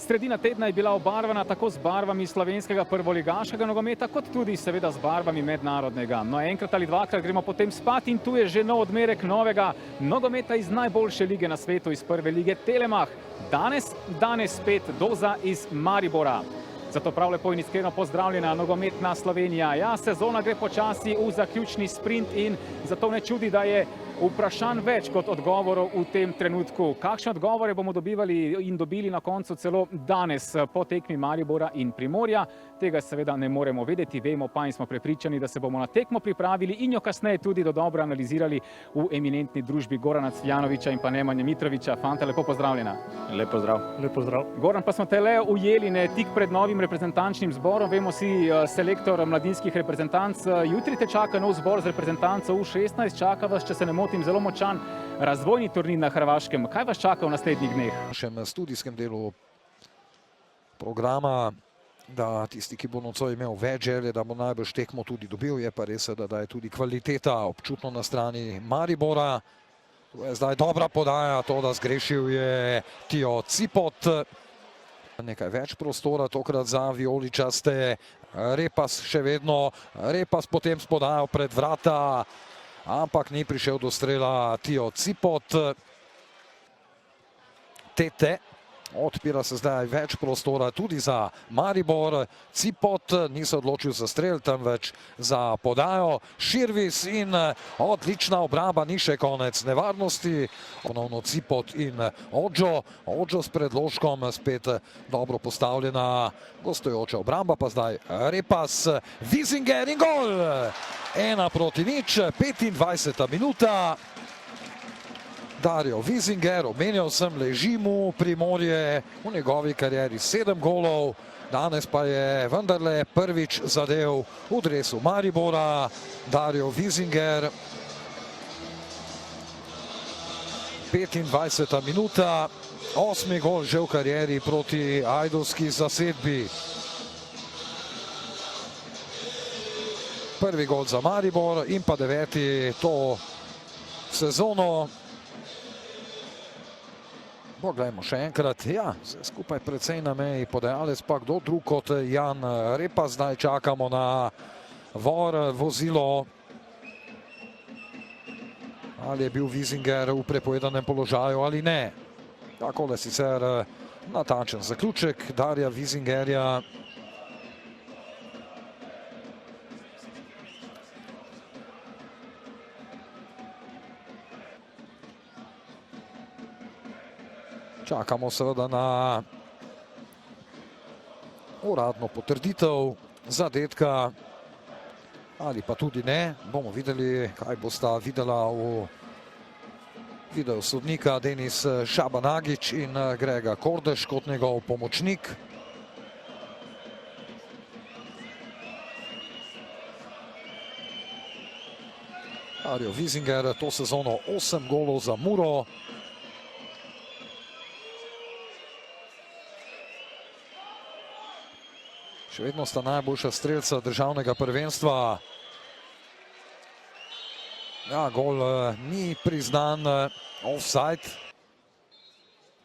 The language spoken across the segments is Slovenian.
Sredina tedna je bila obarvana tako z barvami slovenskega prvoligaškega nogometa, kot tudi seveda z barvami mednarodnega. No, enkrat ali dvakrat gremo potem spat in tu je že nov odmerek novega nogometa iz najboljše lige na svetu, iz prve lige Telemach. Danes spet doza iz Maribora. Zato prav lepo in iskreno pozdravljena nogometna Slovenija. Ja, sezona gre počasi v zaključni sprint in zato ne čudi, da je vprašanj več kot odgovorov v tem trenutku. Kakšne odgovore bomo dobivali in dobili na koncu celo danes po tekmi Maribora in Primorja? Tega seveda ne moremo vedeti, vemo pa in smo prepričani, da se bomo na tekmo pripravili in jo kasneje tudi dodobra analizirali v eminentni družbi Gorana Cvijanovića in pa Nemanje Mitrovića. Fanta, lepo pozdravljena. Lep pozdrav. Lep pozdrav. Goran, pa smo te le ujeli tik pred novim reprezentančnim zborom. Vemo, si selektor mladinskih reprezentanc. Jutri te čaka nov zbor z reprezentanco U16. Čaka vas, če se ne motim, zelo močan razvojni turnir na Hrvaškem. Kaj vas čaka v naslednjih dneh? V našem studijskem delu programa, da tisti, ki bo nocoj imel več želje, da bo najbrž tekmo tudi dobil, je pa res, da je tudi kvaliteta občutno na strani Maribora. To je zdaj dobra podaja, to, da zgrešil je Tio Cipot. Nekaj več prostora tokrat za vijoličaste. Repas še vedno, Repas potem s podajo pred vrata, ampak ni prišel do strela Tio Cipot. Tete. Odpira se zdaj več prostora tudi za Maribor. Cipot ni se odločil za strel, temveč za podajo. Širvis in odlična obramba, ni še konec nevarnosti. Ponovno Cipot in Odžo. Odžo s predložkom, spet dobro postavljena gostujoča obramba, pa zdaj Repas, Wiesinger in gol! 1:0, 25. minuta. Dario Wiesinger, omenjal sem, leži mu Primorje, v njegovi karieri 7 golov, danes pa je vendarle prvič zadel v dresu Maribora. Dario Wiesinger, 25. minuta, 8. gol že v karieri proti ajdovski zasedbi. Prvi gol za Maribor in pa 9. to sezono. Poglejmo še enkrat, ja, skupaj precej na meji, podajalec pa kdo drug kot Jan Repas. Zdaj čakamo na vozilo. Ali je bil Wiesinger v prepovedanem položaju ali ne. Takole sicer natančen zaključek Darija Wiesingerja. Čakamo seveda na uradno potrditev zadetka, ali pa tudi ne. Bomo videli, kaj bosta videla v videu sodnika Denis Šabanagić in Grega Kordeš kot njegov pomočnik. Dario Wiesinger to sezono 8 golov za Muro. Še vedno sta najboljša strelca državnega prvenstva. Ja, gol ni priznan, offside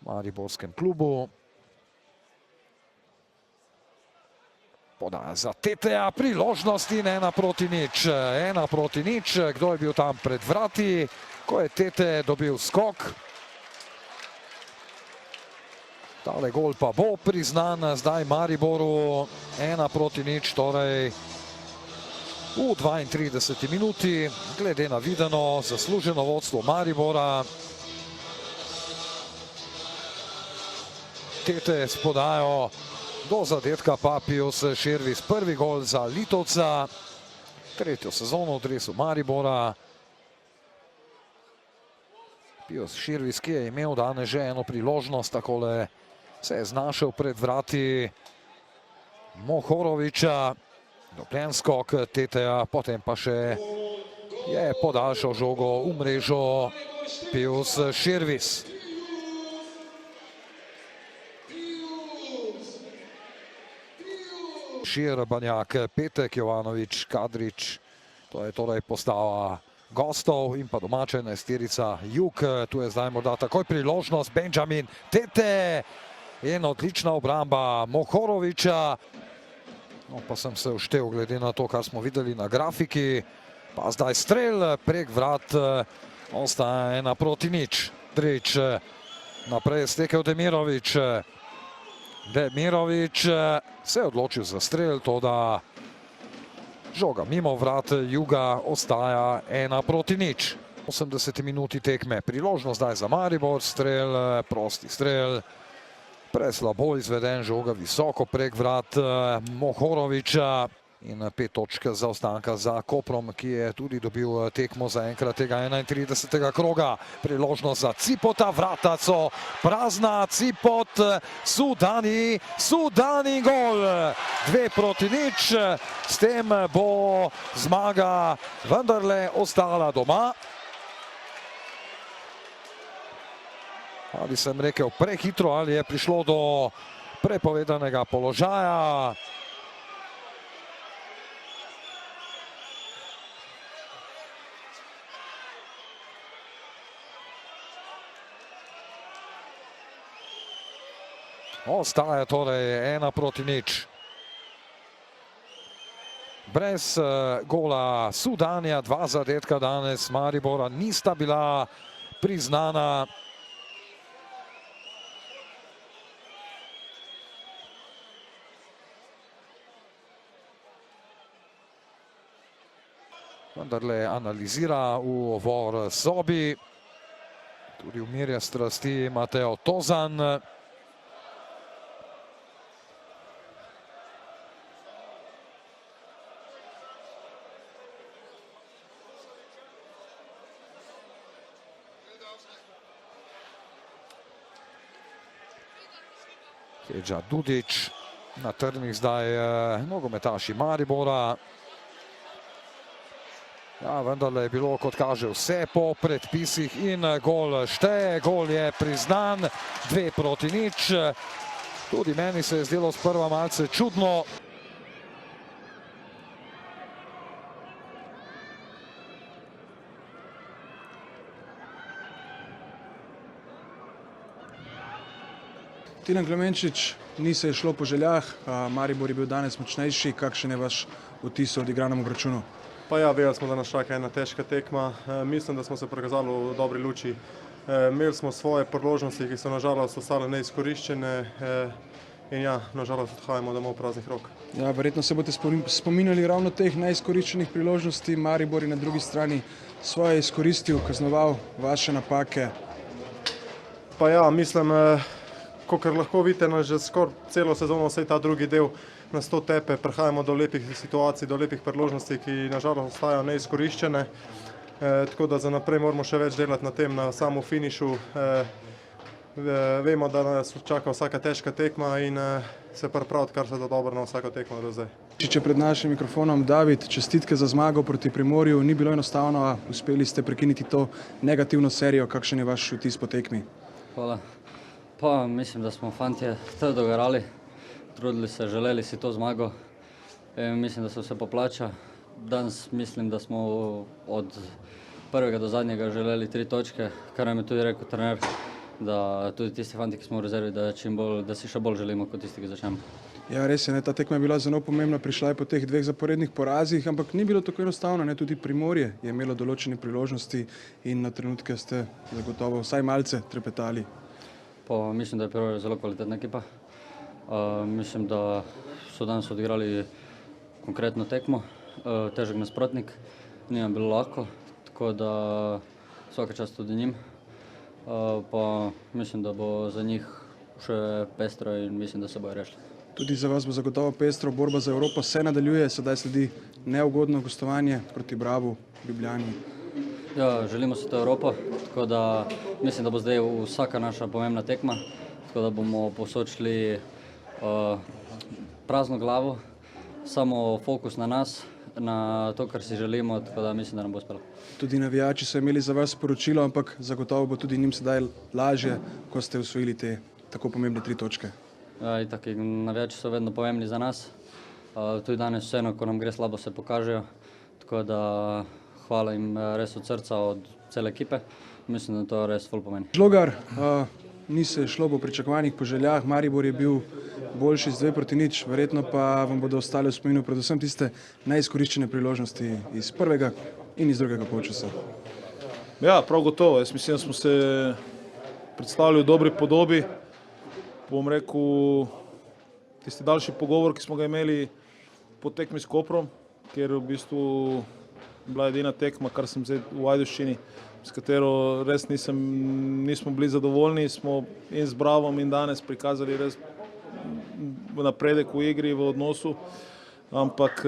v mariborskem klubu. Podaja za Teteja, priložnosti, 1:0. 1:0, kdo je bil tam pred vrati, ko je Tete dobil skok. Tale gol pa bo priznan zdaj Mariboru. 1:0, torej v 32. minuti. Glede na videno, zasluženo vodstvo Maribora. Tete s podajo, do zadetka pa Pius Širvis. Prvi gol za Litovca. Tretjo sezono v dresu Maribora. Pius Širvis, ki je imel danes že eno priložnost, takole se je znašel pred vrati Mohorovića. Dopljen skok Teteja, potem pa še je podaljšal žogo v mrežo Pius Širvis. Šir, Banjak, Petek, Jovanović, Kadrić. To je torej postava gostov in pa domača enajsterica Jug. Tu je zdaj morda takoj priložnost. Benjamin Tete in odlična obramba Mohoroviča. No, pa sem se vštel glede na to, kar smo videli na grafiki. Pa zdaj strel prek vrat, ostaja 1:0. Drič, naprej je stekel Demirovič. Demirovič se je odločil za strel, toda žoga mimo vrat Juga, ostaja 1:0. 80 minuti tekme, priložnost zdaj za Maribor, strel, prosti strel. Preslabo izveden, žoga visoko prek vrat Mohoroviča in 5 točk zaostanka za Koprom, ki je tudi dobil tekmo za enkrat tega 31. kroga. Priložnost za Cipota, vrata so prazna, Cipot, Sudani gol. 2:0, s tem bo zmaga vendarle ostala doma. Ali sem rekel prehitro, ali je prišlo do prepovedanega položaja. Ostaja torej 1:0. Brez gola Sudanija, 2 zadetka danes Maribora nista bila priznana. Vendarle analizira v Vor sobi, tudi umirja strasti Mateo Tozan. Hedža Dudič, na trnih zdaj nogometaši Maribora. Ja, vendarle je bilo, kot kaže, vse po predpisih in gol šteje. Gol je priznan, 2:0. Tudi meni se je zdelo sprva malce čudno. Tilen Klemenčič, ni se je šlo po željah, Maribor je bil danes močnejši. Kakšen je vaš vtis o odigranem obračunu? Pa ja, vedeli smo, da nas čaka ena težka tekma. Mislim, da smo se prikazali v dobri luči. Imeli smo svoje priložnosti, ki so nažalost ostale neizkoriščene in ja, nažalost odhajamo domov praznih rok. Ja, verjetno se boste spominjali ravno teh neizkoriščenih priložnosti. Maribor je na drugi strani svoje izkoristil, kaznoval vaše napake. Pa ja, mislim, kakor lahko vidite, nas že skoraj celo sezono, vsaj ta drugi del, nas to tepe, prihajamo do lepih situacij, do lepih priložnosti, ki nažalost ostajajo neizkoriščene. Tako da za naprej moramo še več delati na tem, na samem finišu. Vemo, da nas čaka vsaka težka tekma in se pripraviti kar se da dobro na vsako tekmo do zdaj. Če pred našim mikrofonom, David, čestitke za zmago proti Primorju. Ni bilo enostavno, a uspeli ste prekiniti to negativno serijo. Kakšen je vaš vtis po tekmi? Hvala. Pa mislim, da smo fantje trdo garali. Trudili se, želeli si to zmago. Mislim, da se vse poplača. Danes mislim, da smo od prvega do zadnjega želeli 3 točke, kar nam je tudi rekel trener, da tudi tisti fanti, ki smo v rezervi, da si še bolj želimo kot tisti, ki začnemo. Ja, res je, ta tekma je bila zelo pomembna, prišla je po teh 2 zaporednih porazih, ampak ni bilo tako enostavno, tudi Primorje je imelo določene priložnosti in na trenutke ste zagotovo vsaj malce trepetali. Mislim, da je Primorje zelo kvalitetna ekipa. Mislim, da so danes odigrali konkretno tekmo, težek nasprotnik, ni nam bilo lahko, tako da vsaka čast tudi njim. Pa mislim, da bo za njih še pestro in mislim, da se bojo rešili. Tudi za vas bo zagotovo pestro, borba za Evropo se nadaljuje, sedaj sledi neugodno gostovanje proti Bravu, Ljubljani. Ja, želimo si to Evropo, tako da mislim, da bo zdaj vsaka naša pomembna tekma, tako da bomo posočili prazno glavo, samo fokus na nas, na to, kar si želimo, tako da mislim, da nam bo uspelo. Tudi navijači so imeli za vas sporočilo, ampak zagotovo bo tudi njim sedaj lažje, ko ste osvojili te tako pomembne 3 točke. Ja, itak, navijači so vedno pomembni za nas, tudi danes vseeno, ko nam gre slabo, se pokažejo, tako da hvala jim res od srca, od cele ekipe, mislim, da to res ful pomeni. Žlogar, ni se šlo po pričakovanjih, po željah. Maribor je bil boljši z 2-0, verjetno pa vam bodo ostale v spominu predvsem tiste neizkoriščene priložnosti iz prvega in iz drugega polčasa. Ja, prav gotovo. Jaz mislim, da smo se predstavili v dobri podobi. Bom rekel, tisti daljši pogovor, ki smo ga imeli po tekmi s Koprom, ker v bistvu bila edina tekma, kar sem zdaj v Ajdovščini, s katero res nismo bili zadovoljni. Smo in z Bravom in danes prikazali res napredek v igri, v odnosu, ampak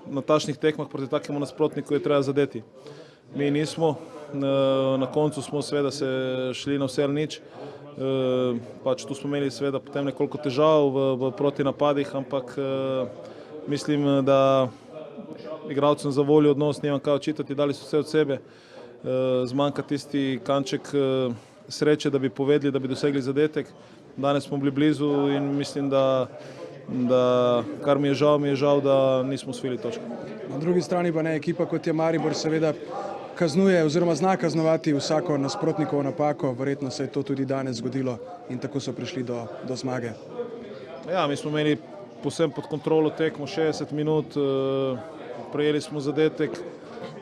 na takšnih tekmah proti takemu nasprotniku je treba zadeti. Mi nismo, na koncu smo seveda se šli na vse ali nič, pač tu smo imeli seveda potem nekoliko težav v protinapadih, ampak mislim, da igralcem za voljo odnos nimam kaj očitati, dali so vse od sebe, zmanjka tisti kanček sreče, da bi povedali, da bi dosegli zadetek. Danes smo bili blizu in mislim, da kar mi je žal, da nismo osvojili točke. Na drugi strani pa ne, ekipa kot je Maribor seveda kaznuje oziroma zna kaznovati vsako nasprotnikovo napako, verjetno se je to tudi danes zgodilo in tako so prišli do zmage. Ja, mi smo imeli povsem pod kontrolo tekmo 60 minut, prejeli smo zadetek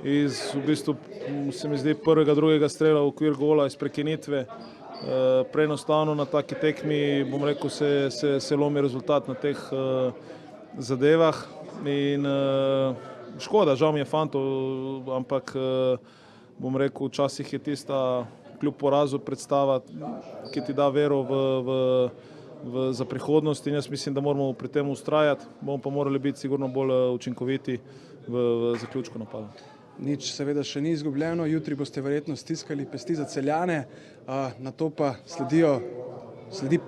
iz v bistvu se mi zdi prvega, drugega strela v okvir gola iz prekinitve. Preenostavno na taki tekmi, bom rekel, se lomi rezultat na teh zadevah in škoda, žal mi je fantov, ampak bom rekel, včasih je tista kljub porazu predstava, ki ti da vero za prihodnost in jaz mislim, da moramo pri tem ustrajati, bomo pa morali biti sigurno bolj učinkoviti v zaključku napada. Nič seveda še ni izgubljeno, jutri boste verjetno stiskali pesti za Celjane, na to pa sledi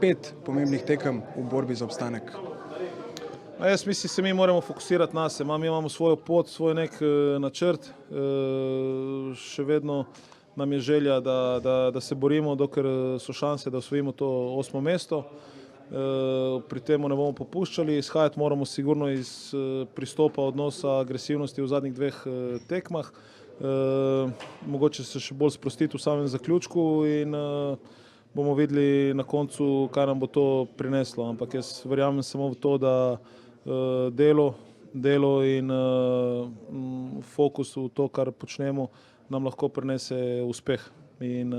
5 pomembnih tekem v borbi za obstanek. Jaz mislim, se mi moramo fokusirati na se, mi imamo svojo pot, svoj nek načrt, še vedno nam je želja, da se borimo, dokler so šanse, da osvojimo to 8. mesto. Pri tem ne bomo popuščali, izhajati moramo sigurno iz pristopa, odnosa, agresivnosti v zadnjih 2 tekmah. Mogoče se še bolj sprostiti v samem zaključku in bomo videli na koncu, kaj nam bo to prineslo. Ampak jaz verjamem samo v to, da delo in fokus v to, kar počnemo, nam lahko prinese uspeh in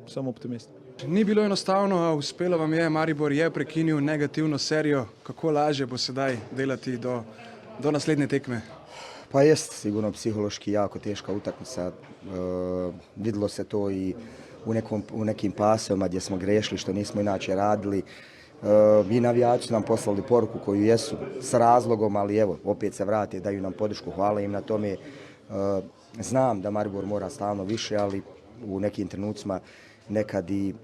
sem optimist. Ni bilo enostavno, a uspelo vam je, Maribor je prekinil negativno serijo. Kako lažje bo sedaj delati do naslednje tekme? Pa jest sigurno psihološki jako teška utakmica. Vidjelo se to i u nekim pasovima gdje smo grešili, što nismo inače radili. I navijači nam poslali poruku koju jesu s razlogom, ali evo, opet se vrate, daju nam podršku, hvala im na tome. Znam da Maribor mora stalno više, ali u nekim trenucima nekad i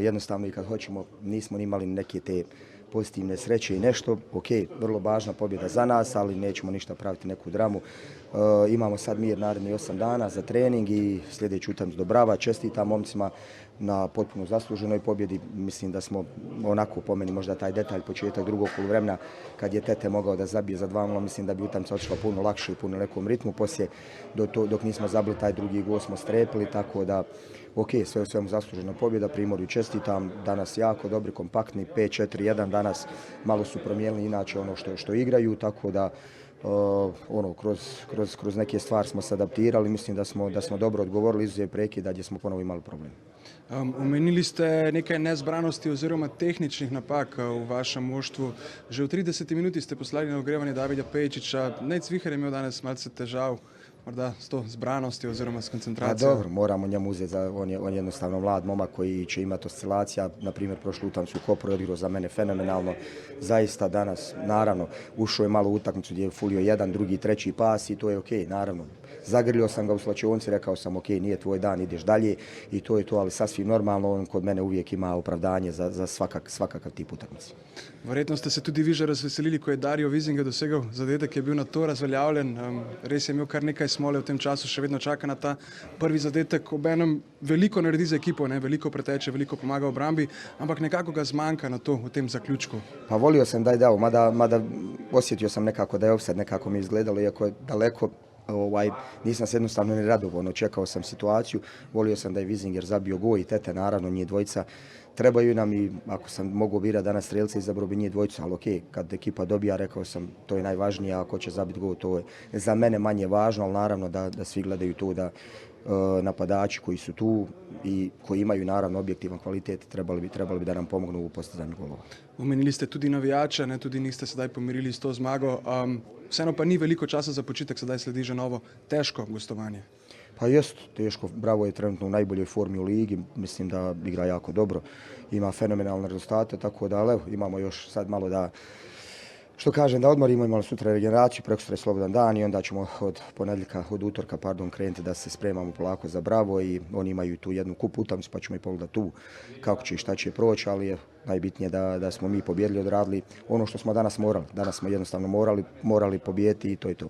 jednostavno i kad hoćemo nismo imali neke te pozitivne sreće i nešto. Ok, vrlo važna pobjeda za nas, ali nećemo ništa praviti neku dramu. Imamo sad mir naredni 8 dana za trening i sljedeću utakmicu do Brava. Čestitam momcima na potpuno zasluženoj pobjedi. Mislim da smo onako po meni možda taj detalj početak drugog poluvremena kad je Tete mogao da zabije za 2-0, mislim da bi utakmica otišla puno lakše i puno nekom ritmu. Poslije dok nismo zabili taj drugi gol smo strepili, tako da ok, sve u svemu zaslužena pobjeda, Primorju čestitam, danas jako dobri, kompaktni, 5-4-1, danas malo su promijenili inače ono što igraju, tako da kroz neke stvari smo se adaptirali, mislim da smo dobro odgovorili, izuzev prekida gdje smo ponovo imali problem. Omenili ste nekaj nezbranosti oziroma tehničnih napak v vašem moštvu. Že v 30 minuti ste poslali na ogrevanje Davida Pejičića. Nejc Vihar je imel danes malce težav, morda s to zbranosti oziroma s koncentracijom. A dobro, moramo njemu uzeti, on je jednostavno mlad momak koji će imati oscilacija. Na primjer, prošlu utakmicu u Kopru je odigrao za mene fenomenalno. Zaista danas, naravno, ušao je malo u utakmicu gdje je fulio jedan, drugi, treći pas i to je ok, naravno. Zagrlio sam ga u slačionici, rekao sam ok, nije tvoj dan, ideš dalje i to je to, ali sasvim normalno, on kod mene uvijek ima opravdanje za svakakav tip utakmice. Verjetno ste se tudi vi že razveselili, ko je Dario Vizinga dosegel zadetek, je bil na to razveljavljen. Res je imel kar nekaj smole v tem času, še vedno čaka na ta prvi zadetek. Obenem veliko naredi za ekipo, veliko preteče, veliko pomaga v obrambi, ampak nekako ga zmanjka na to v tem zaključku. Pa volio sam da je dao, mada osjetio sam nekako da je ofsajd, nekako mi izgledalo, iako je daleko, nisam se jednostavno ni radovao, čekao sam situaciju, volio sam da je Vizinger zabio gol i Tete, naravno, njih dvojica trebaju nam i ako sam mogao birati danas strelce, izabrao bi njih dvojicu, ali okej, kad ekipa dobija, rekao sam, to je najvažnije, ako će zabiti gol, to je za mene manje važno, ali naravno da svi gledaju to da napadači koji su tu i koji imaju naravno objektivan kvalitet trebali bi da nam pomognu u postizanju golova. Omenili ste tudi navijače, ne, tudi niste sedaj pomirili s to zmago. Vseeno pa ni veliko časa za počitek, sedaj sledi že novo težko gostovanje. Pa jest teško, Bravo je trenutno u najboljoj formi u ligi, mislim da igra jako dobro, ima fenomenalne rezultate, tako da evo, imamo još sad malo da, što kažem, da odmorimo, imamo sutra regeneraciju, prekosutra je slobodan dan i onda ćemo od utorka krenuti da se spremamo polako za Bravo i oni imaju tu jednu kup utakmicu pa ćemo i pogledati tu kako će i šta će proći, ali je najbitnije da smo mi pobjedili, odradili ono što smo danas morali. Danas smo jednostavno morali pobijediti i to je to.